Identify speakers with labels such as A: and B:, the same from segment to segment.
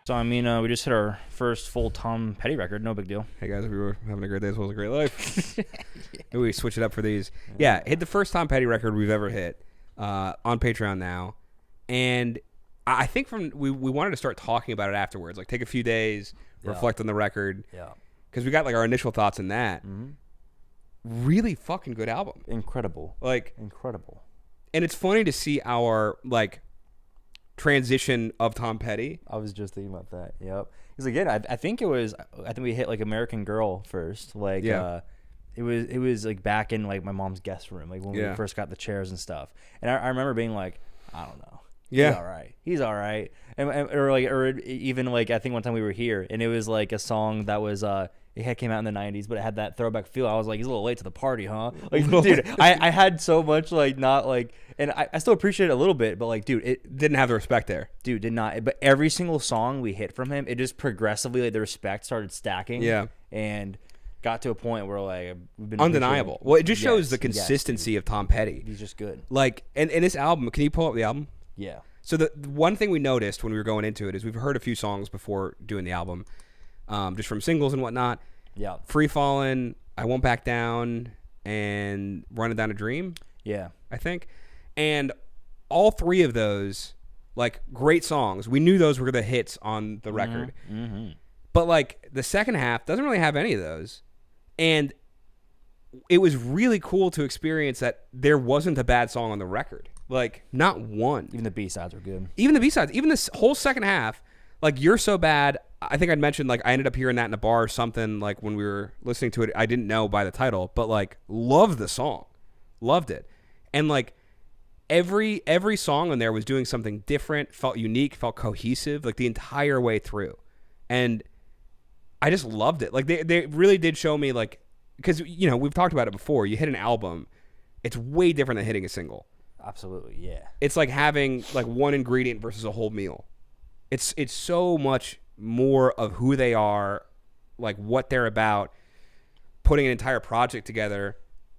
A: So, I mean, we just hit our first full Tom Petty record. No big deal.
B: Hey, guys, we were having a great day as well as a great life. Maybe we switch it up for these. Yeah, hit the first Tom Petty record we've ever hit on Patreon now. And I think we wanted to start talking about it afterwards. Like, take a few days, reflect on the record.
A: Yeah.
B: Because we got, like, our initial thoughts on that.
A: Mm-hmm.
B: Really fucking good album.
A: Incredible.
B: Like,
A: incredible. And
B: it's funny to see our, like, transition of Tom Petty.
A: I was just thinking about that. Yep. Because again, I think we hit like American Girl first. Like, it was like back in like my mom's guest room, like when we first got the chairs and stuff. And I remember being like, I don't know.
B: Yeah.
A: He's all right. Or even like I think one time we were here and it was like a song that was it came out in the 90s, but it had that throwback feel. I was like, he's a little late to the party, huh? Like, dude, I had so much like not like, and I still appreciate it a little bit, but like, dude, it
B: didn't have the respect there.
A: Dude, did not. But every single song we hit from him, it just progressively like the respect started stacking.
B: Yeah.
A: And got to a point where like we've been
B: undeniable. Well, it just shows the consistency of Tom Petty.
A: He's just good.
B: Like, and this album, can you pull up the album?
A: Yeah.
B: So the one thing we noticed when we were going into it is we've heard a few songs before doing the album, just from singles and whatnot.
A: Yeah.
B: Free Fallin', I Won't Back Down, and Running Down a Dream.
A: Yeah.
B: I think. And all three of those, like, great songs. We knew those were the hits on the record.
A: Mm-hmm.
B: But, like, the second half doesn't really have any of those. And it was really cool to experience that there wasn't a bad song on the record. Like, not one.
A: Even the B-sides were good.
B: Even the B-sides. Even this whole second half, like, You're So Bad. I think I'd mentioned, like, I ended up hearing that in a bar or something, like, when we were listening to it. I didn't know by the title, but, like, loved the song. Loved it. And, like, every song on there was doing something different, felt unique, felt cohesive, like, the entire way through. And I just loved it. Like, they really did show me, like, because, you know, we've talked about it before. You hit an album, it's way different than hitting a single.
A: Absolutely, yeah.
B: It's like having, like, one ingredient versus a whole meal. It's so much more of who they are, like, what they're about, putting an entire project together,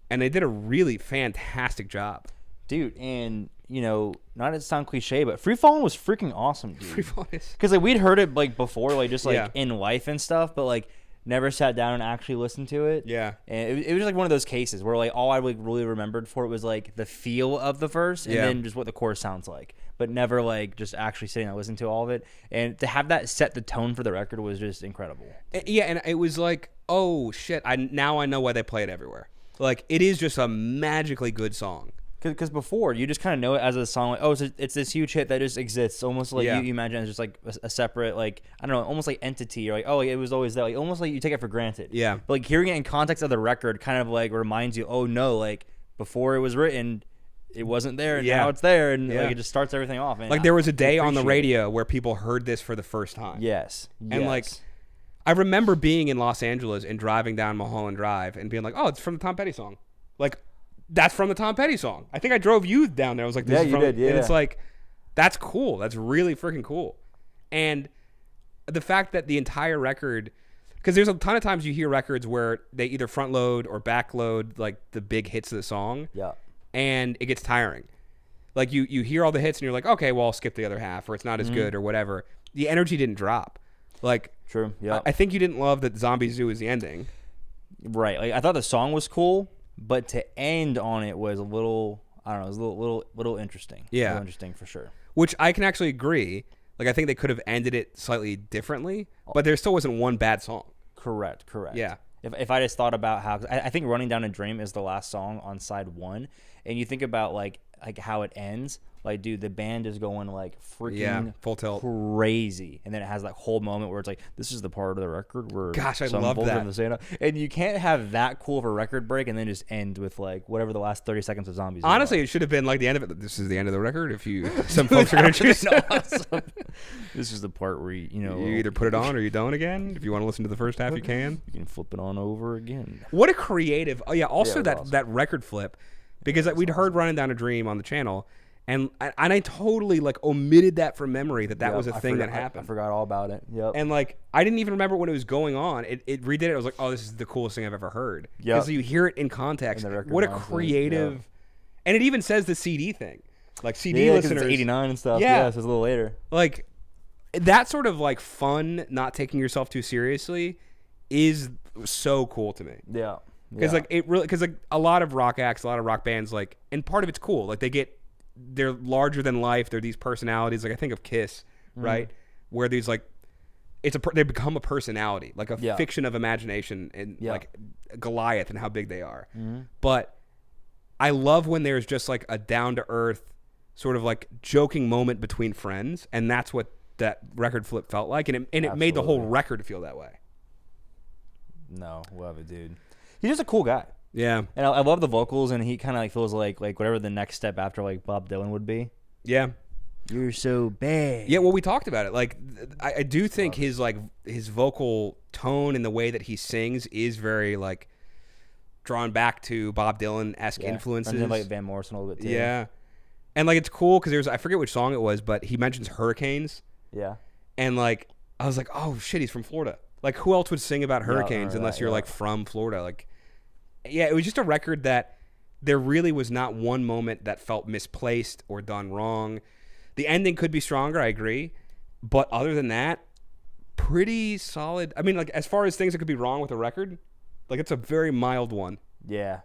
B: and they did a really fantastic job.
A: Dude, and, you know, not to sound cliche, but Free Fallin' was freaking awesome, dude.
B: Free Fallin' is...
A: Because, like, we'd heard it, like, before, like, just, like, in life and stuff, but, like, never sat down and actually listened to it.
B: Yeah.
A: And it was, like, one of those cases where, like, all I like, really remembered for it was, like, the feel of the verse and then just what the chorus sounds like. But never, like, just actually sitting and listening to all of it. And to have that set the tone for the record was just incredible.
B: Yeah, and it was like, oh, shit, now I know why they play it everywhere. Like, it is just a magically good song.
A: Because before, you just kind of know it as a song, like, oh, it's this huge hit that just exists. Almost like you imagine it's just like a separate, like, I don't know, almost like entity. You're like, oh, it was always there. Like, almost like you take it for granted.
B: Yeah.
A: But, like, hearing it in context of the record kind of, like, reminds you, oh, no, like, before it was written, it wasn't there, and now it's there, and like, it just starts everything off. And
B: like, there was a day on the radio where people heard this for the first time.
A: Yes.
B: And, like, I remember being in Los Angeles and driving down Mulholland Drive and being like, oh, it's from the Tom Petty song. Like, that's from the Tom Petty song. I think I drove you down there. I was like, this is from...
A: you did, yeah.
B: And it's like, that's cool. That's really freaking cool. And the fact that the entire record... Because there's a ton of times you hear records where they either front load or back load, like, the big hits of the song.
A: Yeah.
B: And it gets tiring. Like, you hear all the hits and you're like, okay, well, I'll skip the other half, or it's not as good, or whatever. The energy didn't drop. Like...
A: True, yeah.
B: I think you didn't love that Zombie Zoo is the ending.
A: Right. Like, I thought the song was cool, but to end on it was a little, I don't know, it was a little interesting.
B: Yeah.
A: A little interesting for sure.
B: Which I can actually agree. Like, I think they could have ended it slightly differently, but there still wasn't one bad song.
A: Correct.
B: Yeah.
A: If I just thought about how, I think Running Down a Dream is the last song on side one, and you think about like how it ends, like, dude, the band is going like freaking
B: full tilt,
A: crazy, and then it has that whole moment where it's like, this is the part of the record where
B: I love that.
A: And you can't have that cool of a record break and then just end with like whatever the last 30 seconds of Zombies.
B: Honestly, it should have been like the end of it. This is the end of the record. If you some folks are gonna choose.
A: Awesome. This is the part where you
B: either put it on or you don't again. If you want to listen to the first half, you can.
A: You can flip it on over again.
B: What a creative! Oh yeah, also that record flip, because we'd heard Running Down a Dream on the channel. And I totally, like, omitted that from memory that was a thing that happened.
A: I forgot all about it. Yep.
B: And, like, I didn't even remember when it was going on. It redid it. I was like, oh, this is the coolest thing I've ever heard.
A: Yeah.
B: Because you hear it in context. What a creative. Yep. And it even says the CD thing. Like, CD listeners.
A: It's 89 and stuff.
B: Yeah.
A: So it's a little later.
B: Like, that sort of like fun, not taking yourself too seriously is so cool to me.
A: Yeah.
B: Because like it really, because like a lot of rock acts, a lot of rock bands, like, and part of it's cool. Like they're larger than life. They're these personalities. Like I think of Kiss, right? Where these like, they become a personality, like a fiction of imagination, and like Goliath and how big they are. But I love when there's just like a down to earth sort of like joking moment between friends, and that's what that record flip felt like, and it made the whole record feel that way.
A: No, love it, dude. He's just a cool guy.
B: Yeah,
A: and I love the vocals, and he kind of like feels like whatever the next step after like Bob Dylan would be.
B: Yeah,
A: you're so bad.
B: Yeah, well, we talked about it. Like, I do think his vocal tone and the way that he sings is very like drawn back to Bob Dylan-esque influences.
A: And like Van Morrison a little bit too.
B: Yeah, and like it's cool because I forget which song it was, but he mentions hurricanes.
A: Yeah,
B: and like I was like, oh shit, he's from Florida. Like, who else would sing about hurricanes unless you're like from Florida? Like, yeah, it was just a record that there really was not one moment that felt misplaced or done wrong. The ending could be stronger, I agree, but other than that, pretty solid. I mean, like as far as things that could be wrong with a record, like it's a very mild one.
A: Yeah.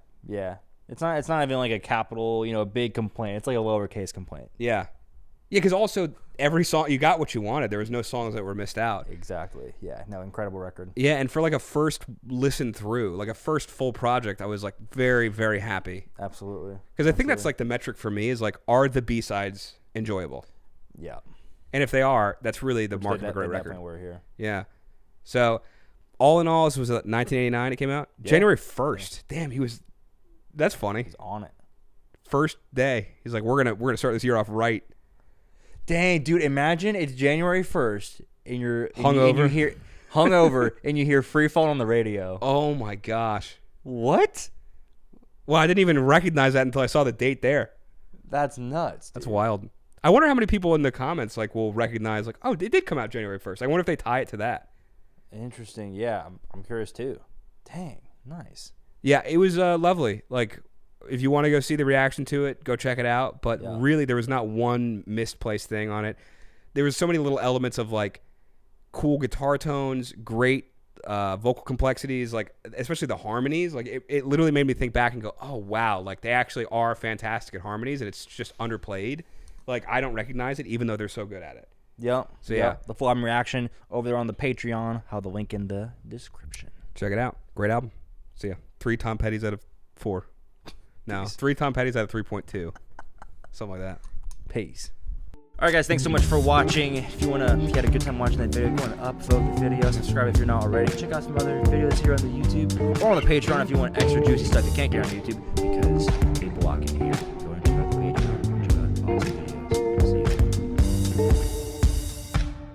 A: It's not even like a capital, a big complaint. It's like a lowercase complaint.
B: Yeah. Yeah, because also every song, you got what you wanted. There was no songs that were missed out.
A: Exactly. Yeah. No, incredible record.
B: Yeah, and for like a first listen through, like a first full project, I was like very, very happy.
A: Absolutely.
B: Because I think that's like the metric for me is like, are the B-sides enjoyable?
A: Yeah.
B: And if they are, that's really the mark of a great record.
A: Definitely were here.
B: Yeah. So, all in all, this was 1989 it came out? Yeah. January 1st. Yeah. Damn, that's funny.
A: He's on it.
B: First day. He's like, we're gonna start this year off right.
A: Dang, dude, imagine it's January 1st and you're hungover and you hear Free Fall on the radio.
B: Oh my gosh.
A: What?
B: Well, I didn't even recognize that until I saw the date there.
A: That's nuts. Dude.
B: That's wild. I wonder how many people in the comments like will recognize like, oh, it did come out January 1st. I wonder if they tie it to that.
A: Interesting. Yeah, I'm curious too. Dang, nice.
B: Yeah, it was lovely. Like, if you want to go see the reaction to it, go check it out. But really, there was not one misplaced thing on it. There was so many little elements of like cool guitar tones, great vocal complexities, like especially the harmonies. Like it literally made me think back and go, oh wow, like they actually are fantastic at harmonies, and it's just underplayed. Like I don't recognize it, even though they're so good at it.
A: Yep. So yeah, the full album reaction over there on the Patreon. I'll have the link in the description.
B: Check it out. Great album. See ya. 3 Tom Petty's out of 4. No, 3 Tom Petty's out of 3.2. Something like that.
A: Peace. All right, guys, thanks so much for watching. If you had a good time watching that video, go and upvote the video. Subscribe if you're not already. Check out some other videos here on the YouTube or on the Patreon if you want extra juicy stuff you can't get on YouTube.